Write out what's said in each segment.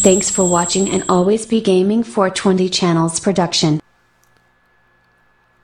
Thanks for watching, and always be gaming. 420 Channels production.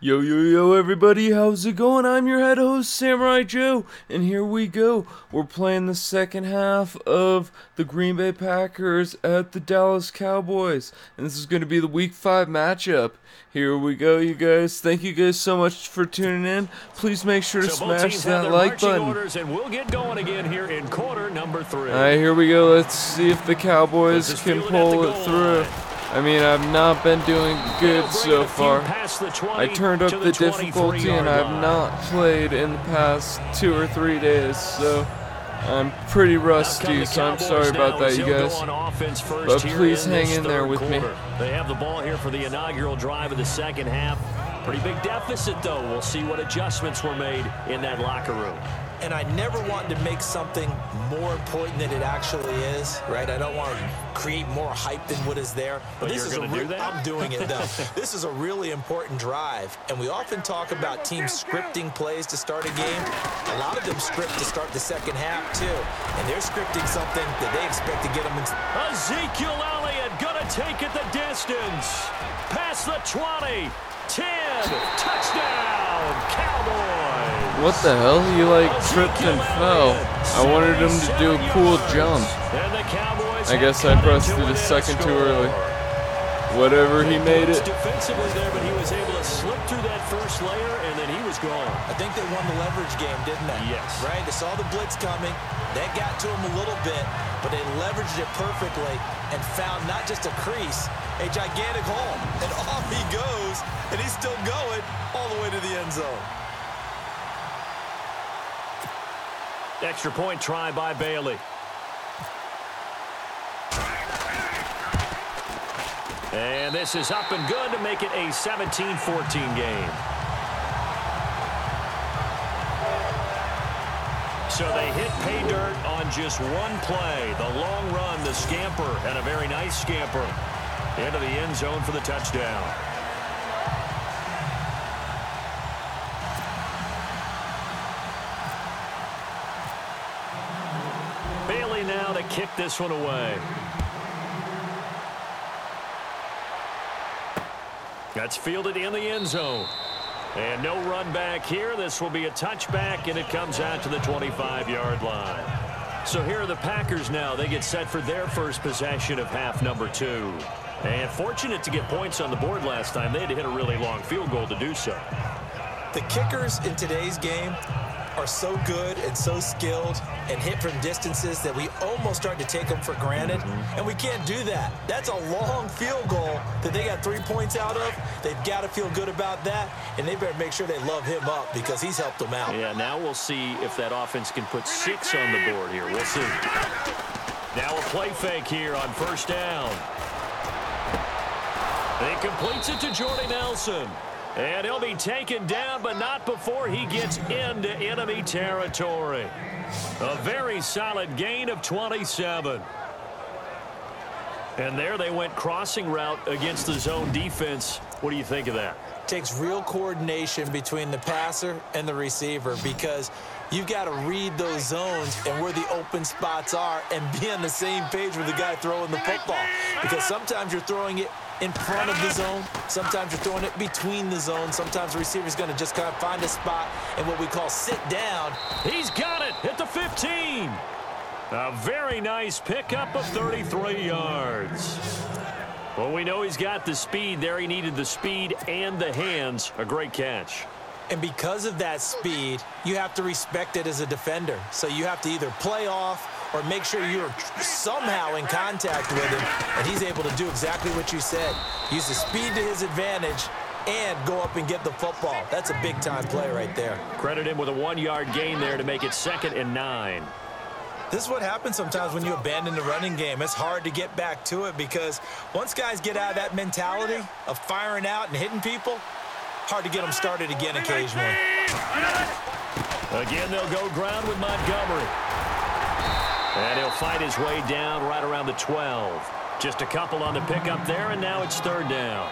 Yo, yo, yo, everybody, how's it going? I'm your head host, Samurai Joe, and here we go. We're playing the second half of the Green Bay Packers at the Dallas Cowboys, and this is going to be the Week 5 matchup. Here we go, you guys. Thank you guys so much for tuning in. Please make sure to smash that like button. And we'll get going again here in quarter number 3. All right, here we go. Let's see if the Cowboys can pull it through. I mean, I've not been doing good so far. I turned up the difficulty and I've not played in the past 2 or 3 days, so I'm pretty rusty, so I'm sorry about that, you guys. But please hang in there with me. They have the ball here for the inaugural drive of the second half. Pretty big deficit, though. We'll see what adjustments were made in that locker room. And I never want to make something more important than it actually is, right? I don't want to create more hype than what is there. But this is I'm doing it, though. This is a really important drive, and we often talk about teams scripting plays to start a game. A lot of them script to start the second half, too, and they're scripting something that they expect to get them in. Ezekiel Elliott gonna take it the distance. Past the 20, 10, touchdown, Cowboys. What the hell? He tripped and fell. I wanted him to do a cool jump. I guess I pressed it a second too early. Whatever, he made it. Defensively there, but he was able to slip through that first layer, and then he was gone. I think they won the leverage game, didn't they? Yes. Right? They saw the blitz coming. That got to him a little bit, but they leveraged it perfectly and found not just a crease, a gigantic hole. And off he goes, and he's still going all the way to the end zone. Extra point try by Bailey. And this is up and good to make it a 17-14 game. So they hit pay dirt on just one play. The long run, the scamper, and a very nice scamper into the end zone for the touchdown. Bailey now to kick this one away. That's fielded in the end zone. And no run back here. This will be a touchback, and it comes out to the 25-yard line. So here are the Packers now. They get set for their first possession of half number 2. And fortunate to get points on the board last time. They had to hit a really long field goal to do so. The kickers in today's game are so good and so skilled and hit from distances that we almost start to take them for granted, and we can't do that. That's a long field goal that they got 3 points out of. They've got to feel good about that, and they better make sure they love him up because he's helped them out. Yeah, now we'll see if that offense can put 6 on the board here. We'll see. Now a play fake here on first down. He completes it to Jordy Nelson. And he'll be taken down, but not before he gets into enemy territory. A very solid gain of 27. And there they went crossing route against the zone defense. What do you think of that? Takes real coordination between the passer and the receiver because you've got to read those zones and where the open spots are and be on the same page with the guy throwing the football. Because sometimes you're throwing it in front of the zone. Sometimes you're throwing it between the zones. Sometimes the receiver's going to just kind of find a spot and what we call sit down. He's got it at the 15. A very nice pickup of 33 yards. Well, we know he's got the speed there. He needed the speed and the hands. A great catch. And because of that speed, you have to respect it as a defender. So you have to either play off or make sure you're somehow in contact with him, and he's able to do exactly what you said. Use the speed to his advantage and go up and get the football. That's a big-time play right there. Credit him with a 1-yard gain there to make it 2nd and 9. This is what happens sometimes when you abandon the running game. It's hard to get back to it because once guys get out of that mentality of firing out and hitting people, hard to get them started again occasionally. Again, they'll go ground with Montgomery. And he'll fight his way down right around the 12. Just a couple on the pickup there, and now it's 3rd down.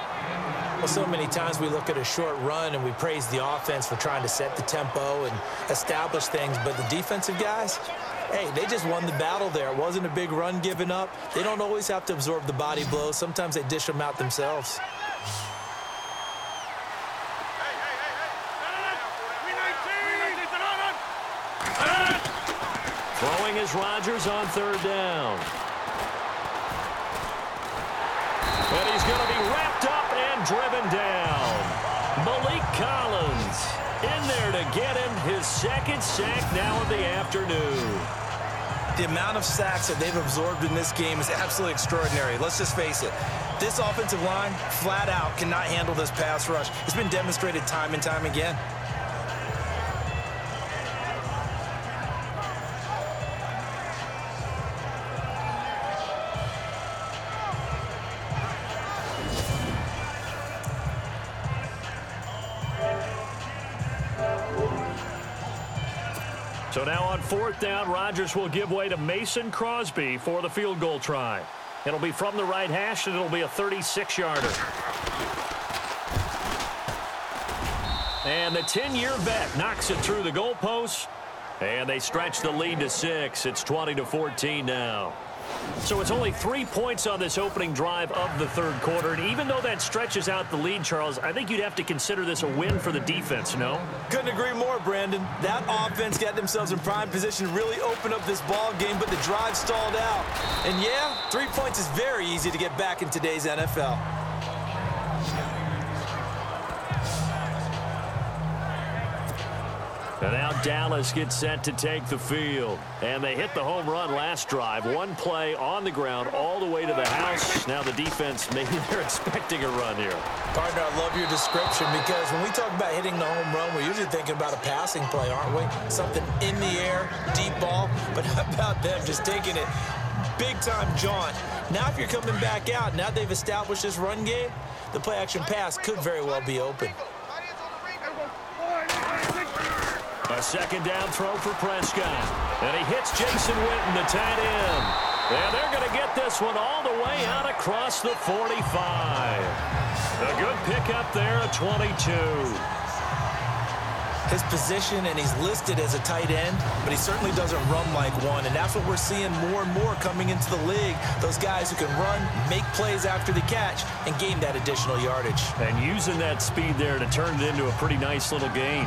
Well, so many times we look at a short run and we praise the offense for trying to set the tempo and establish things, but the defensive guys, hey, they just won the battle there. It wasn't a big run given up. They don't always have to absorb the body blows. Sometimes they dish them out themselves. Throwing is Rodgers on third down. And he's going to be wrapped up and driven down. Malik Collins in there to get him his second sack now of the afternoon. The amount of sacks that they've absorbed in this game is absolutely extraordinary. Let's just face it. This offensive line, flat out, cannot handle this pass rush. It's been demonstrated time and time again. So now on fourth down, Rodgers will give way to Mason Crosby for the field goal try. It'll be from the right hash, and it'll be a 36-yarder. And the 10-year vet knocks it through the goalpost, and they stretch the lead to 6. It's 20-14 now. So it's only 3 points on this opening drive of the third quarter. And even though that stretches out the lead, Charles, I think you'd have to consider this a win for the defense, no? Couldn't agree more, Brandon. That offense got themselves in prime position to really open up this ball game, but the drive stalled out. And yeah, 3 points is very easy to get back in today's NFL. And now Dallas gets set to take the field. And they hit the home run last drive. One play on the ground all the way to the house. Now the defense, maybe they're expecting a run here. Partner, I love your description because when we talk about hitting the home run, we're usually thinking about a passing play, aren't we? Something in the air, deep ball. But how about them just taking it big-time jaunt? Now if you're coming back out, now they've established this run game, the play-action pass could very well be open. A second down throw for Prescott. And he hits Jason Witten, the tight end. And they're going to get this one all the way out across the 45. A good pickup there at 22. His position, and he's listed as a tight end, but he certainly doesn't run like one. And that's what we're seeing more and more coming into the league. Those guys who can run, make plays after the catch, and gain that additional yardage. And using that speed there to turn it into a pretty nice little gain.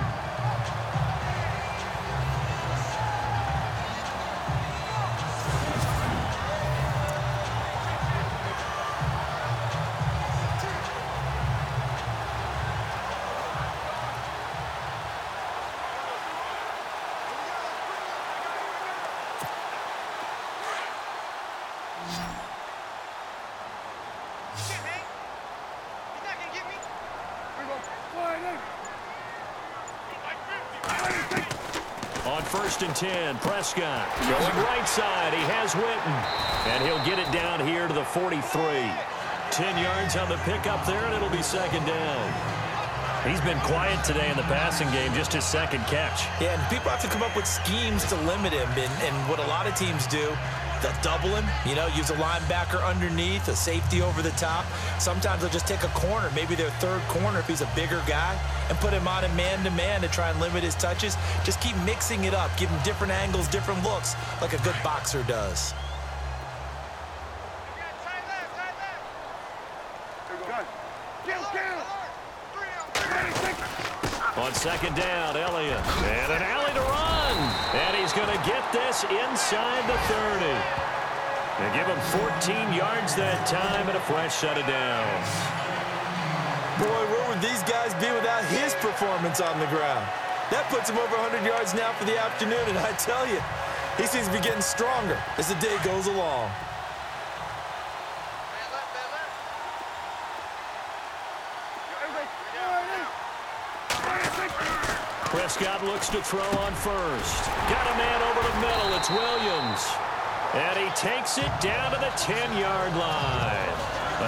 On 1st and 10, Prescott going right side. He has Witten, and he'll get it down here to the 43. 10 yards on the pickup there, and it'll be second down. He's been quiet today in the passing game, just his second catch. Yeah, and people have to come up with schemes to limit him, and what a lot of teams do, they'll double him, use a linebacker underneath, a safety over the top. Sometimes they'll just take a corner, maybe their third corner if he's a bigger guy, and put him on a man-to-man to try and limit his touches. Just keep mixing it up, give him different angles, different looks, like a good boxer does. On second down, Elliott. And an alley to run. And he's going to get this inside the 30. They give him 14 yards that time and a fresh set of downs. Boy, where would these guys be without his performance on the ground? That puts him over 100 yards now for the afternoon, and I tell you, he seems to be getting stronger as the day goes along. Prescott looks to throw on first. Got a man over the middle. It's Williams. And he takes it down to the 10-yard line.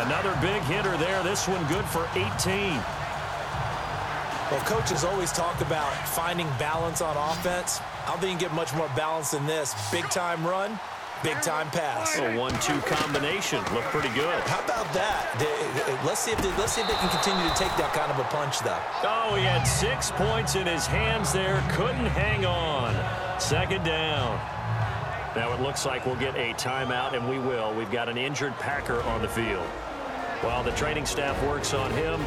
Another big hitter there. This one good for 18. Well, coaches always talk about finding balance on offense. I don't think you can get much more balance than this. Big-time run, Big-time pass. A 1-2 combination. Looked pretty good. How about that? Let's see if they can continue to take that kind of a punch, though. Oh, he had 6 points in his hands there. Couldn't hang on. Second down. Now it looks like we'll get a timeout, and we will. We've got an injured Packer on the field. While the training staff works on him,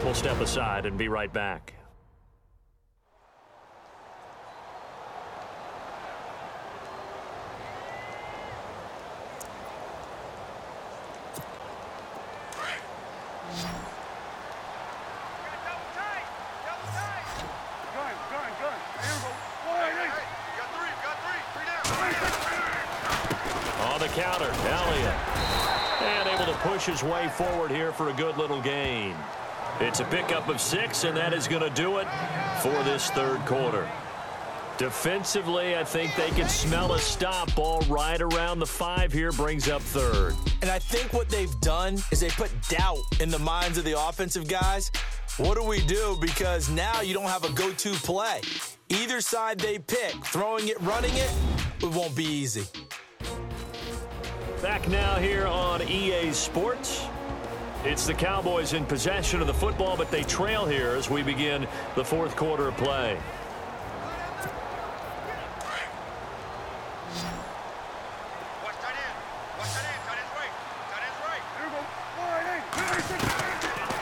we'll step aside and be right back. On the counter, Elliott. And able to push his way forward here for a good little gain. It's a pickup of 6, and that is going to do it for this third quarter. Defensively, I think they can smell a stop. Ball right around the 5 here, brings up third. And I think what they've done is they put doubt in the minds of the offensive guys. What do we do? Because now you don't have a go-to play. Either side they pick, throwing it, running it, it won't be easy. Back now here on EA Sports. It's the Cowboys in possession of the football, but they trail here as we begin the fourth quarter of play.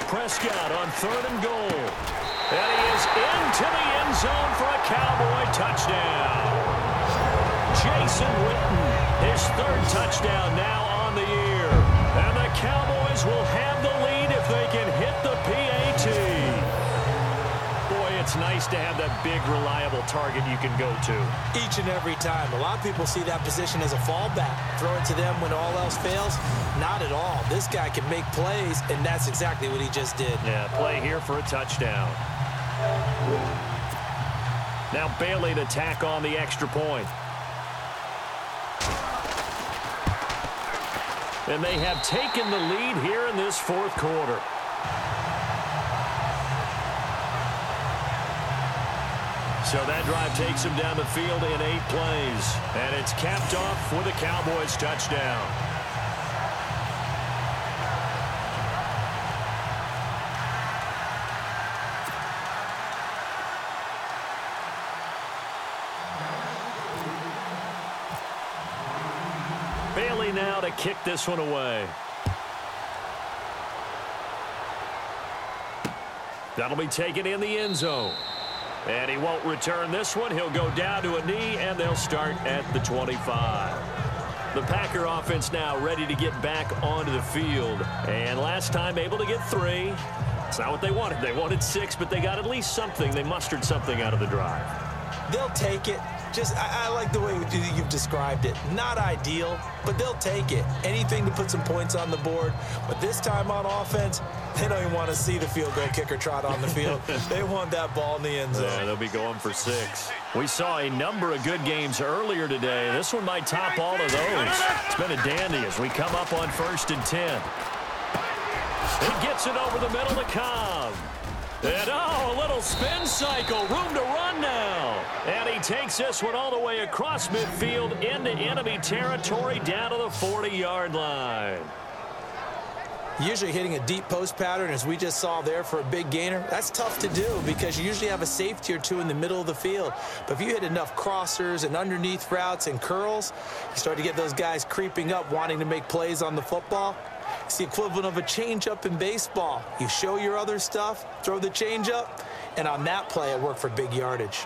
Prescott on 3rd and goal. And he is into the end zone for a Cowboy touchdown. Jason Witten, his 3rd touchdown now on the year. And the Cowboys will have the lead if they can hit the PAT. Boy, it's nice to have that big, reliable target you can go to. Each and every time. A lot of people see that position as a fallback. Throw it to them when all else fails. Not at all. This guy can make plays, and that's exactly what he just did. Yeah, play here for a touchdown. Now Bailey to tack on the extra point. And they have taken the lead here in this fourth quarter. So that drive takes him down the field in 8 plays. And it's capped off with a Cowboys touchdown. Bailey now to kick this one away. That'll be taken in the end zone. And he won't return this one. He'll go down to a knee, and they'll start at the 25. The Packer offense now ready to get back onto the field. And last time able to get 3. It's not what they wanted. They wanted 6, but they got at least something. They mustered something out of the drive. They'll take it. I like the way you've described it. Not ideal, but they'll take it. Anything to put some points on the board. But this time on offense, they don't even want to see the field goal kicker trot on the field. They want that ball in the end zone. Yeah, they'll be going for 6. We saw a number of good games earlier today. This one might top all of those. It's been a dandy as we come up on 1st and 10. He gets it over the middle to Cobb. And a little spin cycle, room to run now. And he takes this one all the way across midfield into enemy territory down to the 40-yard line. Usually hitting a deep post pattern, as we just saw there for a big gainer, that's tough to do because you usually have a safety or 2 in the middle of the field. But if you hit enough crossers and underneath routes and curls, you start to get those guys creeping up wanting to make plays on the football. It's the equivalent of a changeup in baseball. You show your other stuff, throw the changeup, and on that play, it worked for big yardage.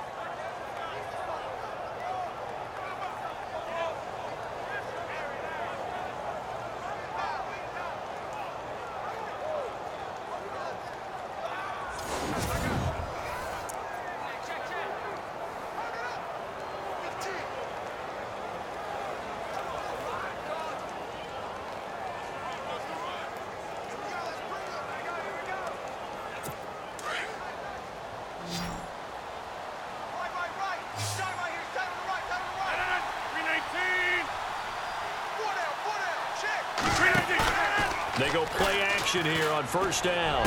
They go play action here on 1st down.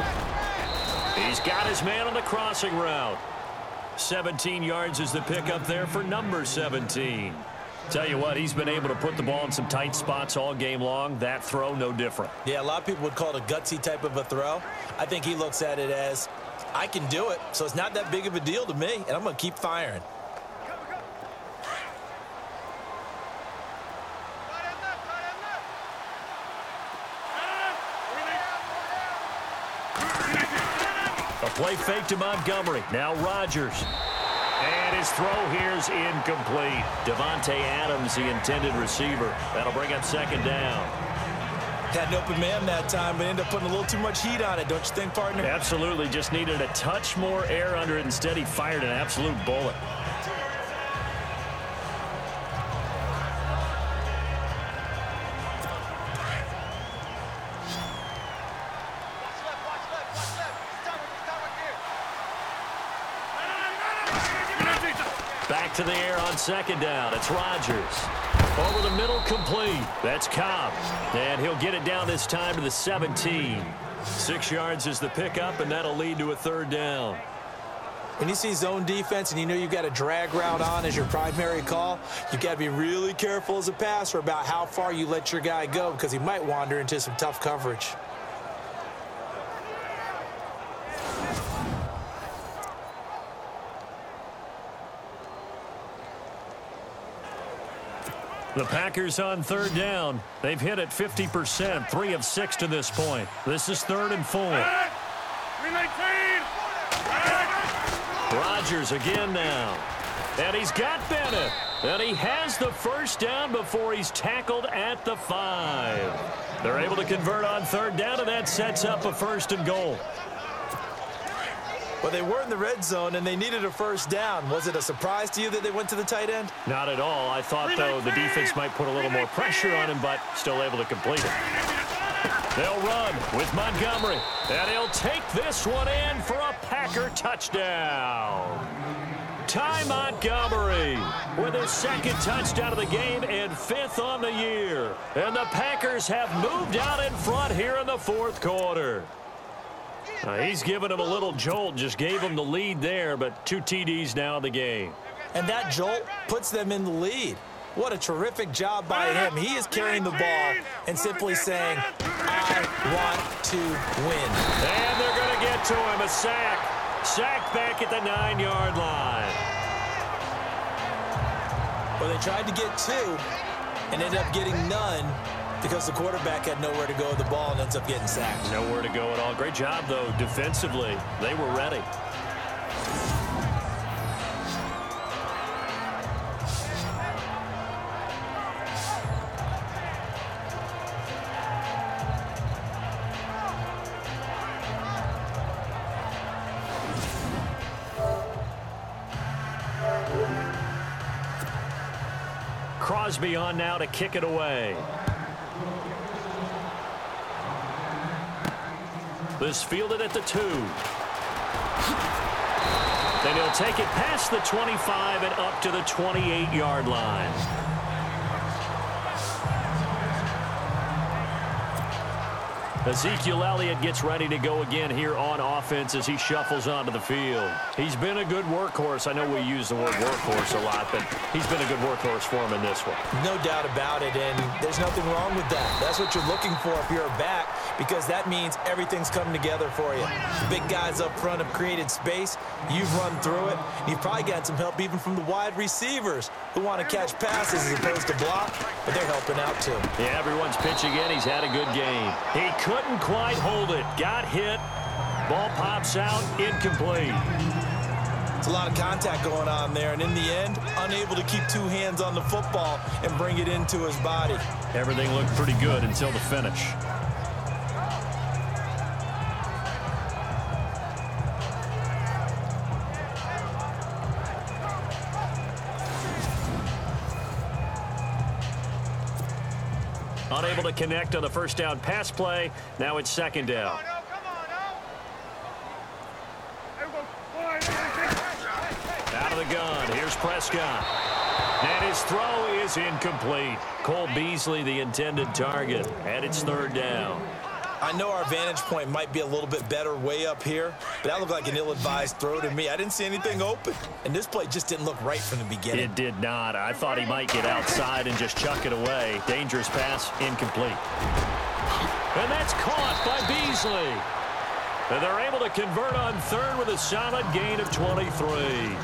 He's got his man on the crossing route. 17 yards is the pickup there for number 17. Tell you what, he's been able to put the ball in some tight spots all game long. That throw, no different. Yeah, a lot of people would call it a gutsy type of a throw. I think he looks at it as, I can do it, so it's not that big of a deal to me, and I'm going to keep firing. A play fake to Montgomery. Now Rodgers. And his throw here is incomplete. Devontae Adams, the intended receiver. That'll bring up second down. Had an open man that time, but ended up putting a little too much heat on it, don't you think, partner? Absolutely. Just needed a touch more air under it. Instead, he fired an absolute bullet. Back to the air on second down. It's Rodgers. Over the middle, complete. That's Cobb. And he'll get it down this time to the 17. 6 yards is the pickup, and that'll lead to a third down. When you see zone defense and you know you've got a drag route on as your primary call, you've got to be really careful as a passer about how far you let your guy go because he might wander into some tough coverage. The Packers on third down. They've hit it 50%, 3 of 6 to this point. This is 3rd and 4. Rodgers again now. And he's got Bennett. And he has the first down before he's tackled at the 5. They're able to convert on third down, and that sets up a 1st and goal. Well, they were in the red zone, and they needed a first down. Was it a surprise to you that they went to the tight end? Not at all. I thought, though, the defense might put a little more pressure on him, but still able to complete it. They'll run with Montgomery, and he'll take this one in for a Packer touchdown. Ty Montgomery with his 2nd touchdown of the game and 5th on the year. And the Packers have moved out in front here in the 4th quarter. He's given him a little jolt, just gave him the lead there, but 2 TDs now in the game. And that jolt puts them in the lead. What a terrific job by him. He is carrying the ball and simply saying, I want to win. And they're going to get to him, a sack. Sacked back at the 9-yard line. Well, they tried to get 2 and ended up getting none, because the quarterback had nowhere to go with the ball and ends up getting sacked. Nowhere to go at all. Great job, though, defensively. They were ready. Crosby on now to kick it away. This fielded at the 2. Then he'll take it past the 25 and up to the 28-yard line. Ezekiel Elliott gets ready to go again here on offense as he shuffles onto the field. He's been a good workhorse. I know we use the word workhorse a lot, but he's been a good workhorse for him in this one. No doubt about it, and there's nothing wrong with that. That's what you're looking for if you're a back, because that means everything's coming together for you. The big guys up front have created space. You've run through it. You've probably got some help even from the wide receivers who want to catch passes as opposed to block, but they're helping out too. Yeah, everyone's pitching in. He's had a good game. He couldn't quite hold it. Got hit. Ball pops out. Incomplete. It's a lot of contact going on there, and in the end, unable to keep 2 hands on the football and bring it into his body. Everything looked pretty good until the finish. Unable to connect on the first down pass play. Now it's 2nd down. Out of the gun. Here's Prescott. And his throw is incomplete. Cole Beasley, the intended target. And it's 3rd down. I know our vantage point might be a little bit better way up here, but that looked like an ill-advised throw to me. I didn't see anything open, and this play just didn't look right from the beginning. It did not. I thought he might get outside and just chuck it away. Dangerous pass, incomplete. And that's caught by Beasley. And they're able to convert on third with a solid gain of 23.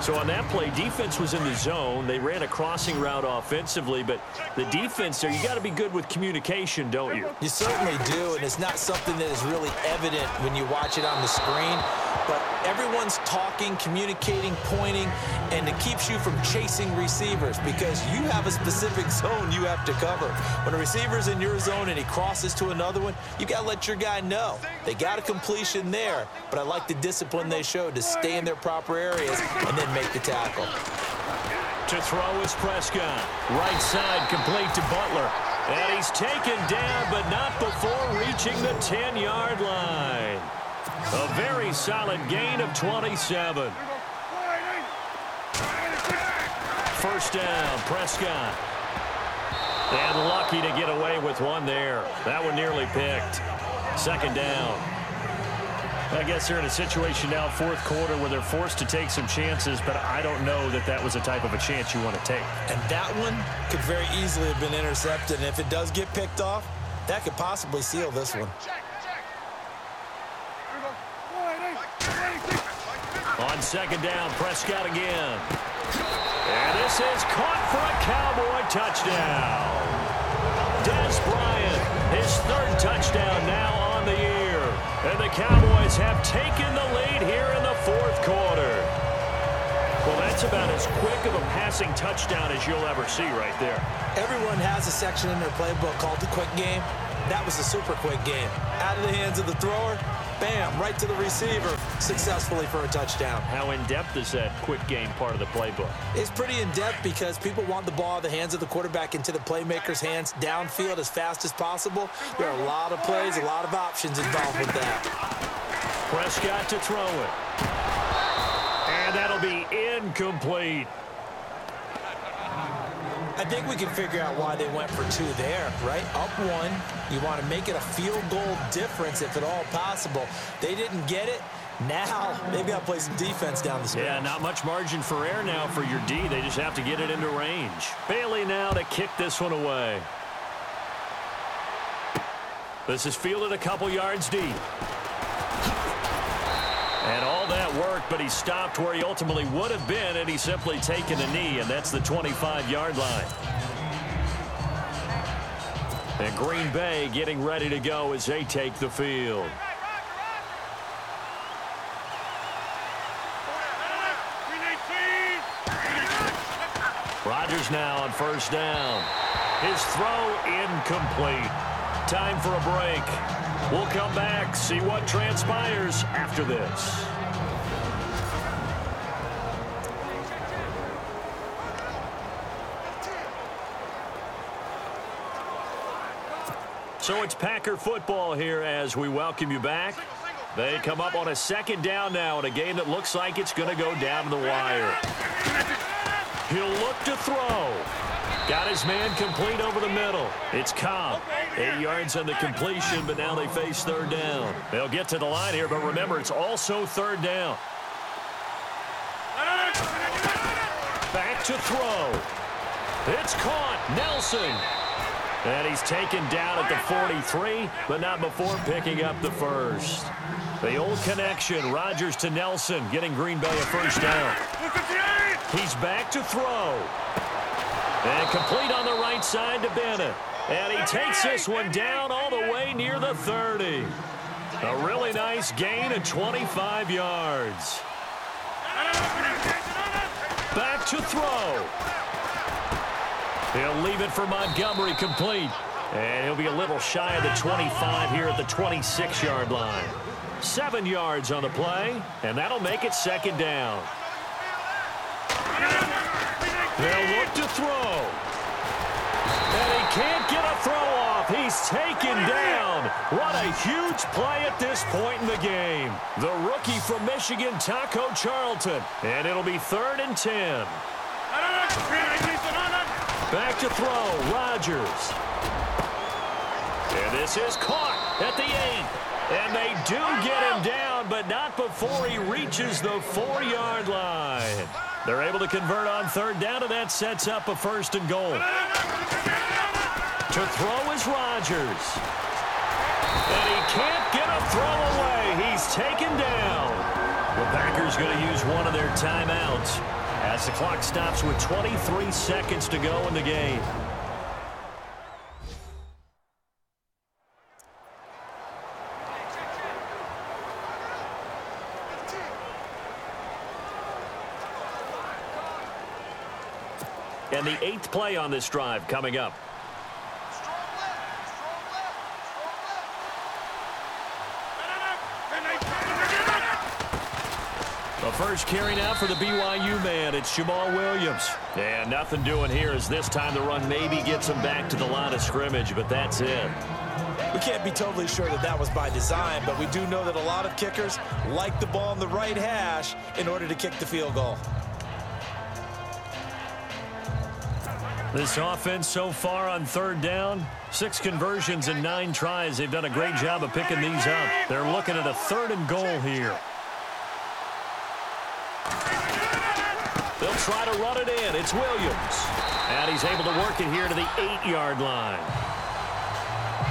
So on that play, defense was in the zone. They ran a crossing route offensively, but the defense there, you got to be good with communication, don't you? You certainly do, and it's not something that is really evident when you watch it on the screen. But everyone's talking, communicating, pointing, and it keeps you from chasing receivers because you have a specific zone you have to cover. When a receiver's in your zone and he crosses to another one, you got to let your guy know. They got a completion there, but I like the discipline they showed to stay in their proper areas and then make the tackle. To throw is Prescott. Right side complete to Butler. And he's taken down, but not before reaching the 10-yard line. A very solid gain of 27. First down, Prescott. And lucky to get away with one there. That one nearly picked. Second down. I guess they're in a situation now, fourth quarter, where they're forced to take some chances, but I don't know that that was the type of a chance you want to take. And that one could very easily have been intercepted, and if it does get picked off, that could possibly seal this one. On second down, Prescott again. And this is caught for a Cowboy touchdown. Des Bryant, his third touchdown now on the year. And the Cowboys have taken the lead here in the fourth quarter. Well, that's about as quick of a passing touchdown as you'll ever see right there. Everyone has a section in their playbook called the quick game. That was a super quick game. Out of the hands of the thrower, bam, right to the receiver, successfully for a touchdown. How in-depth is that quick game part of the playbook? It's pretty in-depth because people want the ball out of the hands of the quarterback into the playmaker's hands downfield as fast as possible. There are a lot of plays, a lot of options involved with that. Prescott to throw it. And that'll be incomplete. I think we can figure out why they went for two there, right? Up one, you want to make it a field goal difference if at all possible. They didn't get it. Now they've got to play some defense down the stretch. Yeah, not much margin for error now for your D. They just have to get it into range. Bailey now to kick this one away. This is fielded a couple yards deep. And all that worked, but he stopped where he ultimately would have been had he simply taken a knee, and that's the 25-yard line. And Green Bay getting ready to go as they take the field. Rodgers now on first down. His throw incomplete. Time for a break. We'll come back, see what transpires after this. So it's Packer football here as we welcome you back. They come up on a second down now in a game that looks like it's going to go down to the wire. He'll look to throw. Got his man complete over the middle. It's Cobb. 8 yards on the completion, but now they face third down. They'll get to the line here, but remember, it's also third down. Back to throw. It's caught. Nelson. And he's taken down at the 43, but not before picking up the first. The old connection, Rodgers to Nelson, getting Green Bay a first down. He's back to throw. And complete on the right side to Bennett. And he takes this one down all the way near the 30. A really nice gain of 25 yards. Back to throw. He'll leave it for Montgomery complete. And he'll be a little shy of the 25 here at the 26-yard line. 7 yards on the play, and that'll make it second down. They'll look to throw. And he can't get a throw off. He's taken down. What a huge play at this point in the game. The rookie from Michigan, Taco Charlton. And it'll be 3rd and 10. Back to throw, Rodgers. And this is caught at the 8. And they do get him down, but not before he reaches the 4-yard line. They're able to convert on third down, and that sets up a 1st and goal. To throw is Rodgers. And he can't get a throw away. He's taken down. The Packers going to use one of their timeouts as the clock stops with 23 seconds to go in the game. And the 8th play on this drive coming up. The first carry now for the BYU man. It's Jamal Williams. And nothing doing here as this time the run maybe gets him back to the line of scrimmage, but that's it. We can't be totally sure that that was by design, but we do know that a lot of kickers like the ball on the right hash in order to kick the field goal. This offense so far on third down, 6 conversions and 9 tries. They've done a great job of picking these up. They're looking at a 3rd and goal here. They'll try to run it in. It's Williams. And he's able to work it here to the 8-yard line.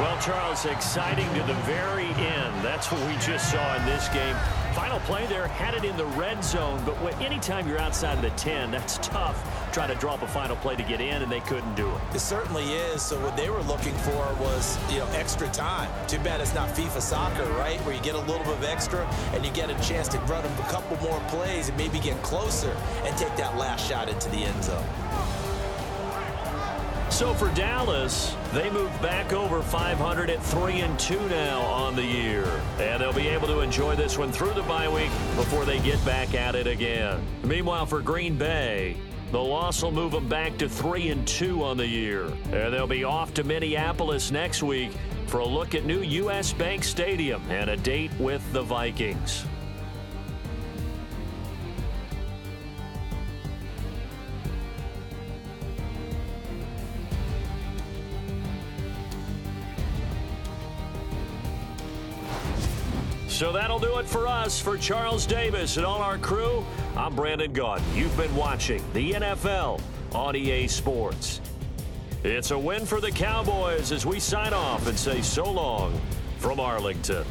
Well, Charles, exciting to the very end. That's what we just saw in this game. Final play there, had it in the red zone, but anytime you're outside of the 10, that's tough. Trying to draw up a final play to get in, and they couldn't do it. It certainly is. So what they were looking for was, extra time. Too bad it's not FIFA soccer, right, where you get a little bit of extra and you get a chance to run a couple more plays and maybe get closer and take that last shot into the end zone. So for Dallas, they move back over 500 at 3-2 now on the year. And they'll be able to enjoy this one through the bye week before they get back at it again. Meanwhile, for Green Bay, the loss will move them back to 3-2 on the year. And they'll be off to Minneapolis next week for a look at new U.S. Bank Stadium and a date with the Vikings. So that'll do it for us. For Charles Davis and all our crew, I'm Brandon Gaudin. You've been watching the NFL on EA Sports. It's a win for the Cowboys as we sign off and say so long from Arlington.